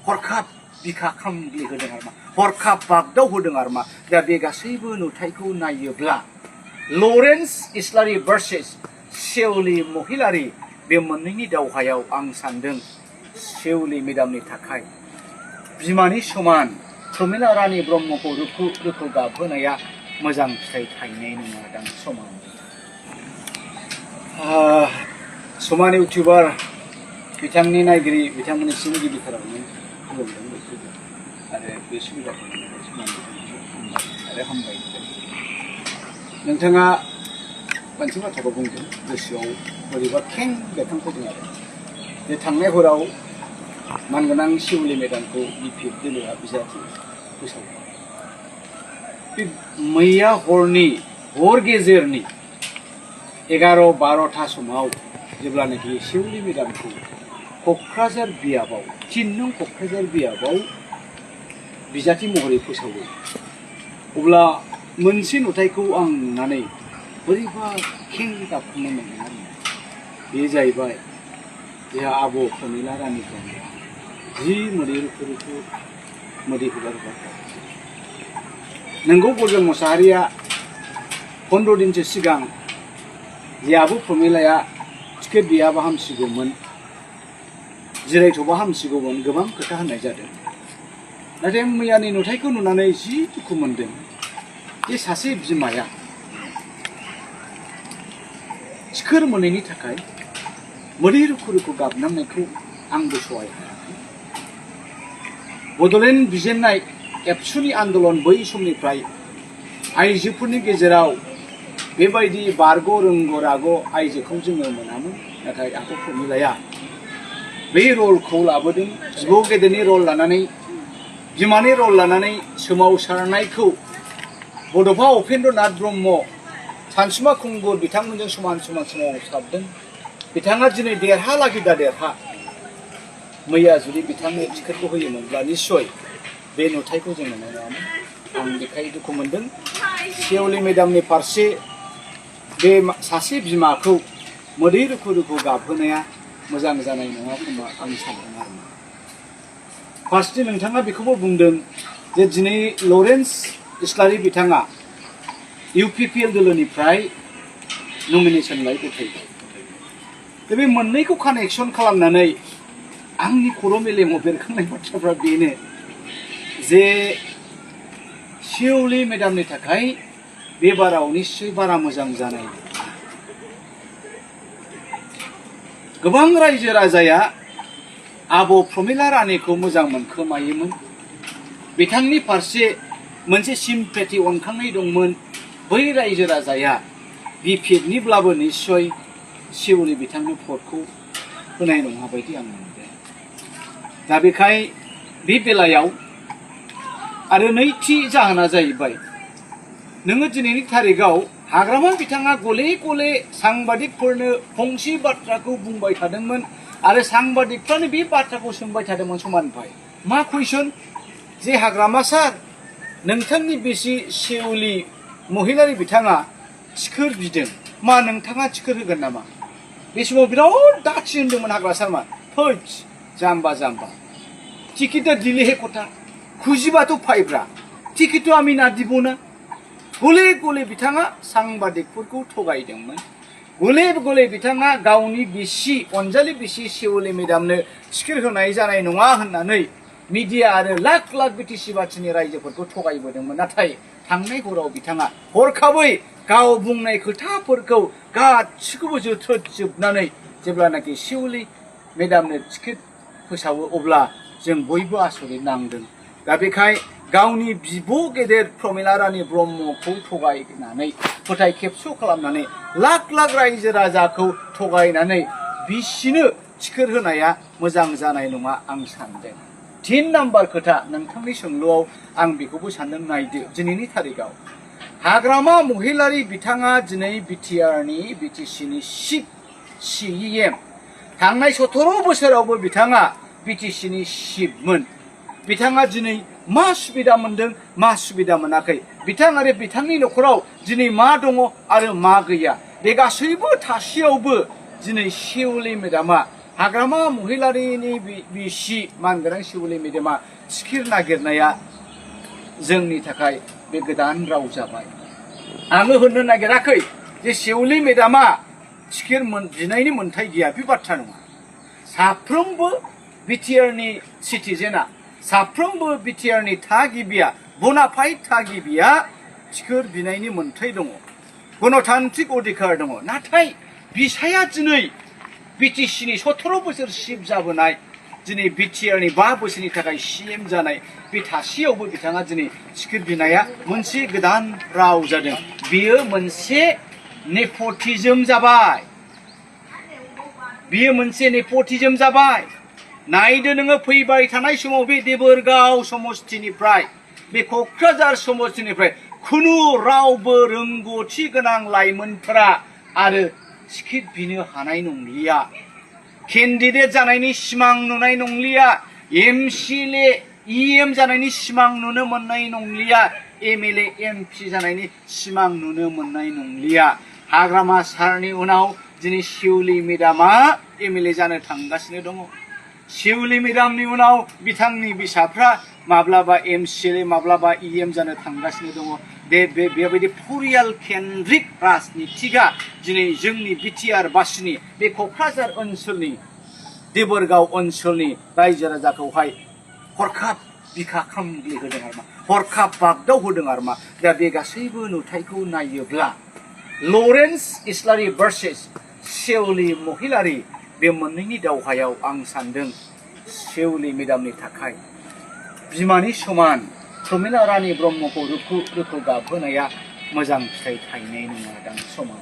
हरखाब बिखा खामग्लि होदों आरो मा हरखाब बागदाव होदों आरो मा दा बे गासैबो नुथायखौ नायोब्ला लरेन्स इस्लारि भार्सेस सेउलि महिलारि बे मोननैनि दावहायाव आं सानदों सेउलि मेडामनि थाखाय बिमानि समान प्रमिला रानी ब्रह्मखौ रुखु रुखु गाबहोनाया मोजां फिथाइ थायनाय नङा दां समान समान इउटिउबार बिथांनि नायगिरि बिथांमोननि सिंगिरिफोरावनो खुलुमदों आरो बे सुबिदाखौ मोननानै समान आरो हामबाय नोंथाङा मोनसे बाथ्राखौ बुंदों गोसोआव बोरैबा खें बेरखांफैदों आरो जे थांनाय हराव मानगोनां सेउलि मेडामखौ बिपिएफ दोलोआ बिजाथि फोसावबाय बे मैया हर गेजेरनि 11-12 समाव जेब्लानाखि सेउलि मेडामखौ क'क्राझार बियाबाव 3 नं क'क्राझार बियाबाव बिजाथि महरै फोसावो अब्ला मोनसे नुथायखौ आं नुनानै बोरैबा खें गाबखांनाय मोनदों आरो बे जाहैबाय जोंहा आब' प्रमिला रानी ब्रह्म जि मोदै रुखु मोदै हुगारबाय नोंगौ बरजन मोसाहारिया 15 दिनसो सिगां जे आब' प्रमिलाया टिकेट गैयाबा हामसिगौमोन जिरायथ'बा हामसिगौमोन गोबां खोथा होननाय जादों नाथाय मैयानि नुथायखौ नुनानै जि दुखु मोनदों जे सासे बिमाया टिकेट मोनैनि थाखाय मोदै रुखु गाबनांनायखौ आंबो सहाय हायाखै बड'लेण्ड बिजेननाय एबसुनि आन्दलन बै समनिफ्राय आइजोफोरनि गेजेराव बेबायदि बारग' रोंग' राग' आइजोखौ जोङो मोनामोन नाथाय आब' प्रमिलाया बे रलखौ लाबोदों बिब' गेदेरनि रल लानानै बिमानि रल लानानै सोमावसारनायखौ बड'फा उपेन्द्र नाथ ब्रह्म सानसुमा खुंगुर बिथांमोनजों समान सोमावसारदों बिथाङा दिनै देरहालागि दा देरहा मैया जुदि बिथांनो टिकेटखौ होयोमोनब्ला निस्सय बे नुथायखौ जों नुनाय नङामोन आं बेखायनो दुखु मोनदों सेउलि मेडामनि फारसे बे सासे बिमाखौ मोदै रुखु गाबहोनाया मोजां जानाय नङा खोमा आं सानदों आरो फार्स्टलि नोंथाङा बेखौबो बुंदों जे दिनै लरेन्स इस्लारि बिथाङा इउपिपिएल दोलोनिफ्राय नमिनेसन गथायबाय दा बे मोननैखौ कानेक्सन खालामनानै आंनि खर' मेलेमाव बेरखांनाय बाथ्राफ्रा बेनो जे सेउलि मेडामनि थाखाय बे बाराव निश्चय बारा मोजां जानाय गोबां रायजो राजाया आब' प्रमिला रानीखौ मोजां मोनखोमायोमोन बिथांनि फारसे मोनसे सिम्पेथि अनखांनाय दंमोन बै रायजो राजाया बिपिएफनिब्लाबो निश्चय सेउलि बिथांनो भटखौ होनाय नङा बायदि आं मोनदों दा बेखाय बे बेलायाव आरो नैथि जाहोना जाहैबाय नोङो दिनैनि थारिखआव हाग्रामा बिथाङा गले गले सांबादिकफोरनो फंसे बाथ्राखौ बुंबाय थादोंमोन आरो सांबादिकफ्रानो बे बाथ्राखौ सोंबाय थादोंमोन समानभाय मा कुइसन जे हाग्रामा सार नोंथांनि बिसि सेउलि महिलारि बिथाङा टिकेट बिदों मा नोंथाङा टिकेट होगोन नामा बे समाव बिराद दाखि होनदोंमोन हाग्रा सारमा थैस जाम्बा टिकेटा दिले हे कथा खुजिबाथ' फाइब्रा टिकेटखौ आमी ना দিব ना गले गले बिथाङा सांबादिकफोरखौ थगायदोंमोन गले गले बिथाङा गावनि बिसि अनजालि बिसि सेउलि मेडामनो टिकेट होनाय जानाय नङा होननानै मिडिया आरो लाख बिटिसि बाथिनि रायजोफोरखौ थगायबोदोंमोन नाथाय थांनाय हराव बिथाङा हरखाबै गाव बुंनाय खोथाफोरखौ गासिखौबो जोथोबजोबनानै जेब्लानाखि सेउलि मेडामनो टिकेट फोसावो अब्ला जों बयबो आसरित नांदों दा बेखाय गावनि बिब' गेदेर प्रमिला रानी ब्रह्मखौ थगायनानै फोथाय खेबस' खालामनानै लाख रायजो राजाखौ थगायनानै बिसिनो टिकेट होनाया मोजां जानाय नङा आं सानदों 3 नाम्बार खोथा नोंथांनि सोंलुआव आं बेखौबो सानदों नायदो दिनैनि थारिखआव हाग्रामा महिलारि बिथाङा दिनै बिटिआरनि बिटिसिनि चिफ सिइएम थांनाय 17 बोसोरावबो बिथाङा बिटिसिनि चिफमोन बिथाङा दिनै मा सुबिदा मोनदों मा सुबिदा मोनाखै बिथां आरो बिथांनि न'खराव दिनै मा दङ आरो मा गैया बे गासैबो थासेयावबो दिनै सेउलि मेडामा हाग्रामा महिलारिनि बिसि मानगोनां शिवली मेदामा सिखिर नागिरनाया जोंनि थाखाय बे गोदान राव जाबाय। आङो होननो नागिराखै जे शिवली मेदामा सिखिर बिनायनि मोन्थाय गैया, बे बाथ्रा नङा। साफ्रोमबो बिटिआरनि सिटिजेना, साफ्रोमबो बिटिआरनि थागिबिया, बनाफाइड थागिबिया सिखिर बिनायनि मोन्थाय दङ, गणतान्त्रिक अधिकार दङ। नाथाय बिसाया दिनै बिटिसिनि 17 बोसोर सिप जाबोनाय, दिनै बिटिआरनि 5 बोसोरनि थाखाय CM जानाय, बे थासेयावबो बिथाङा दिनै सिखिर बिनाया मोनसे गोदान राव जादों। बेयो मोनसे नेपटिज्म जाबाय, बेयो मोनसे नेपटिज्म जाबाय। नायदो नोङो फैबाय थानाय समाव बे देबोरगाव समस्तिनिफ्राय, बे क'क्राझार समस्तिनिफ्राय खुनु रावबो रोंगौथि गोनां लाइमोनफोरा आरो सिखिर बिनो हानाय नंलिया, केन्डिडेट जानायनि सिमां नुनाय नंलिया, MCLA EM जानायनि सिमां नुनो मोननाय नंलिया, MLA MP जानायनि सिमां नुनो मोननाय नंलिया। हाग्रामा सारनि उनाव दिनै शिवली मेदामा MLA जानो थांगासिनो दङ। शिवली मेदामनि उनाव बिथांनि बिसाफ्रा माब्लाबा MCLA माब्लाबा EM जानो थांगासिनो दङ। बेबायदि परियाल केन्द्रिक राजनितिगा दिनै जोंनि बिटिआर बासिनि बे क'क्राझार ओनसोलनि, देबोरगाव ओनसोलनि रायजो राजाखौहाय हरखाब बिखा खामग्लिहोदों आरोमा, हरखाब बागदाव होदों आरोमा। दा बे गासैबो नुथायखौ नायोब्ला लरेन्स इस्लारि भार्सेस शिवली महिलारि, बे मोननैनि दावहायाव आं सान्दों शिवली मेदामनि थाखाय बिमानि समान प्रमिला रानी ब्रह्मखौ रुखु रुखु गाबहोनाया मोजां फिथाइ थायनाय नङा दां समाव।